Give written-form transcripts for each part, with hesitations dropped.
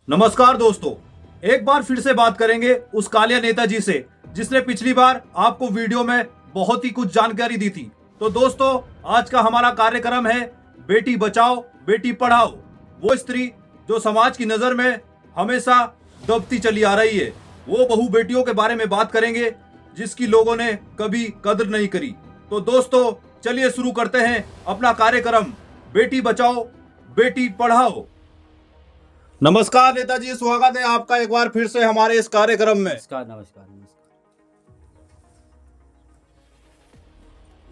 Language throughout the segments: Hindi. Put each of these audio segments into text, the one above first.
नमस्कार दोस्तों, एक बार फिर से बात करेंगे उस कालिया नेताजी से जिसने पिछली बार आपको वीडियो में बहुत ही कुछ जानकारी दी थी। तो दोस्तों, आज का हमारा कार्यक्रम है बेटी बचाओ बेटी पढ़ाओ। वो स्त्री जो समाज की नजर में हमेशा दबती चली आ रही है, वो बहु बेटियों के बारे में बात करेंगे जिसकी लोगों ने कभी कदर नहीं करी। तो दोस्तों, चलिए शुरू करते हैं अपना कार्यक्रम बेटी बचाओ बेटी पढ़ाओ। नमस्कार नेताजी, स्वागत है आपका एक बार फिर से हमारे इस कार्यक्रम में। नमस्कार नमस्कार नमस्कार।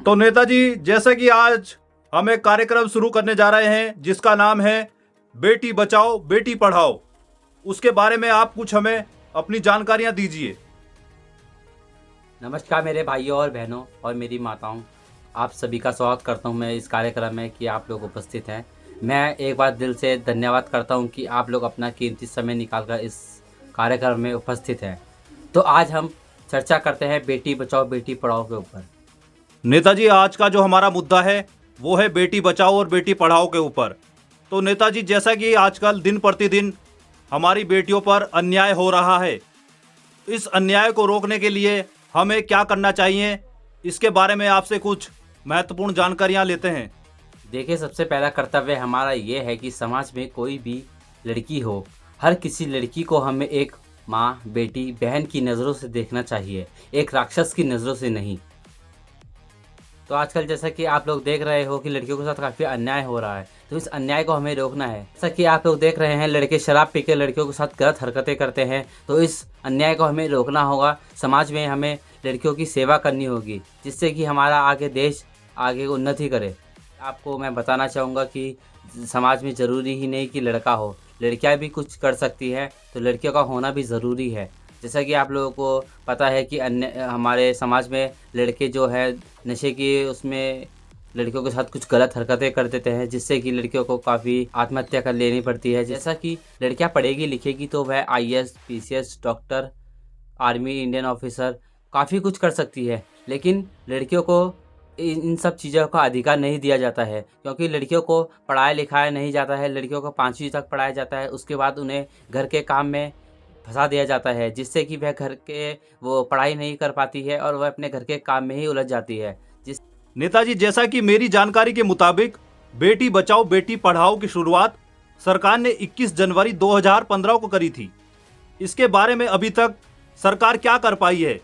तो नेताजी, जैसे कि आज हम एक कार्यक्रम शुरू करने जा रहे हैं जिसका नाम है बेटी बचाओ बेटी पढ़ाओ, उसके बारे में आप कुछ हमें अपनी जानकारियां दीजिए। नमस्कार मेरे भाइयों और बहनों और मेरी माताओं, आप सभी का स्वागत करता हूं मैं इस कार्यक्रम में कि आप लोग उपस्थित हैं। मैं एक बार दिल से धन्यवाद करता हूं कि आप लोग अपना कीमती समय निकालकर इस कार्यक्रम में उपस्थित हैं। तो आज हम चर्चा करते हैं बेटी बचाओ बेटी पढ़ाओ के ऊपर। नेताजी, आज का जो हमारा मुद्दा है वो है बेटी बचाओ और बेटी पढ़ाओ के ऊपर। तो नेताजी, जैसा कि आजकल दिन प्रतिदिन हमारी बेटियों पर अन्याय हो रहा है, इस अन्याय को रोकने के लिए हमें क्या करना चाहिए, इसके बारे में आपसे कुछ महत्वपूर्ण जानकारियां लेते हैं। देखिए, सबसे पहला कर्तव्य हमारा ये है कि समाज में कोई भी लड़की हो, हर किसी लड़की को हमें एक माँ, बेटी, बहन की नज़रों से देखना चाहिए, एक राक्षस की नज़रों से नहीं। तो आजकल जैसा कि आप लोग देख रहे हो कि लड़कियों के साथ काफ़ी अन्याय हो रहा है, तो इस अन्याय को हमें रोकना है। जैसा कि आप लोग देख रहे हैं लड़के शराब पी के लड़कियों के साथ गलत हरकतें करते हैं, तो इस अन्याय को हमें रोकना होगा। समाज में हमें लड़कियों की सेवा करनी होगी जिससे कि हमारा आगे देश आगे उन्नति करे। आपको मैं बताना चाहूँगा कि समाज में ज़रूरी ही नहीं कि लड़का हो, लड़कियाँ भी कुछ कर सकती है, तो लड़कियों का होना भी ज़रूरी है। जैसा कि आप लोगों को पता है कि अन्य हमारे समाज में लड़के जो है नशे की उसमें लड़कियों के साथ कुछ गलत हरकतें कर देते हैं, जिससे कि लड़कियों को काफ़ी आत्महत्या कर लेनी पड़ती है। जैसा कि लड़कियां पढ़ेगी लिखेगी तो वह IAS, PCS, doctor, army, Indian officer काफ़ी कुछ कर सकती है, लेकिन लड़कियों को इन सब चीज़ों का अधिकार नहीं दिया जाता है, क्योंकि लड़कियों को पढ़ाया लिखाया नहीं जाता है। लड़कियों को 5वीं तक पढ़ाया जाता है, उसके बाद उन्हें घर के काम में फंसा दिया जाता है, जिससे कि वह घर के वो पढ़ाई नहीं कर पाती है और वह अपने घर के काम में ही उलझ जाती है। नेताजी, जैसा कि मेरी जानकारी के मुताबिक बेटी बचाओ बेटी पढ़ाओ की शुरुआत सरकार ने 21 जनवरी 2015 को करी थी। इसके बारे में अभी तक सरकार क्या कर पाई है,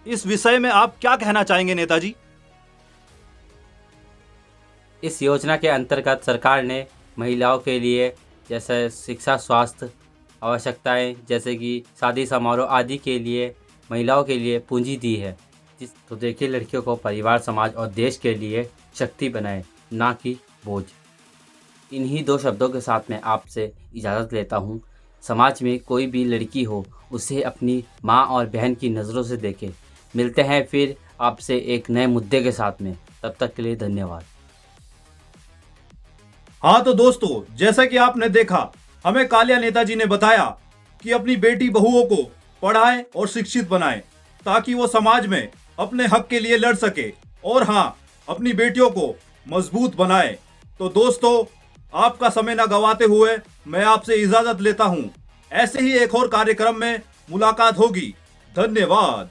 इस विषय में आप क्या कहना चाहेंगे नेताजी? इस योजना के अंतर्गत सरकार ने महिलाओं के लिए जैसे शिक्षा, स्वास्थ्य, आवश्यकताएं जैसे कि शादी समारोह आदि के लिए महिलाओं के लिए पूंजी दी है। तो देखिए, लड़कियों को परिवार, समाज और देश के लिए शक्ति बनाए, ना कि बोझ। इन्हीं 2 शब्दों के साथ मैं आपसे इजाज़त लेता हूँ। समाज में कोई भी लड़की हो, उसे अपनी माँ और बहन की नज़रों से देखे। मिलते हैं फिर आपसे एक नए मुद्दे के साथ में, तब तक के लिए धन्यवाद। हाँ तो दोस्तों, जैसा कि आपने देखा, हमें कालिया नेताजी ने बताया कि अपनी बेटी बहुओं को पढ़ाएं और शिक्षित बनाएं ताकि वो समाज में अपने हक के लिए लड़ सके और हाँ, अपनी बेटियों को मजबूत बनाए। तो दोस्तों, आपका समय न गवाते हुए मैं आपसे इजाजत लेता हूँ। ऐसे ही एक और कार्यक्रम में मुलाकात होगी। धन्यवाद।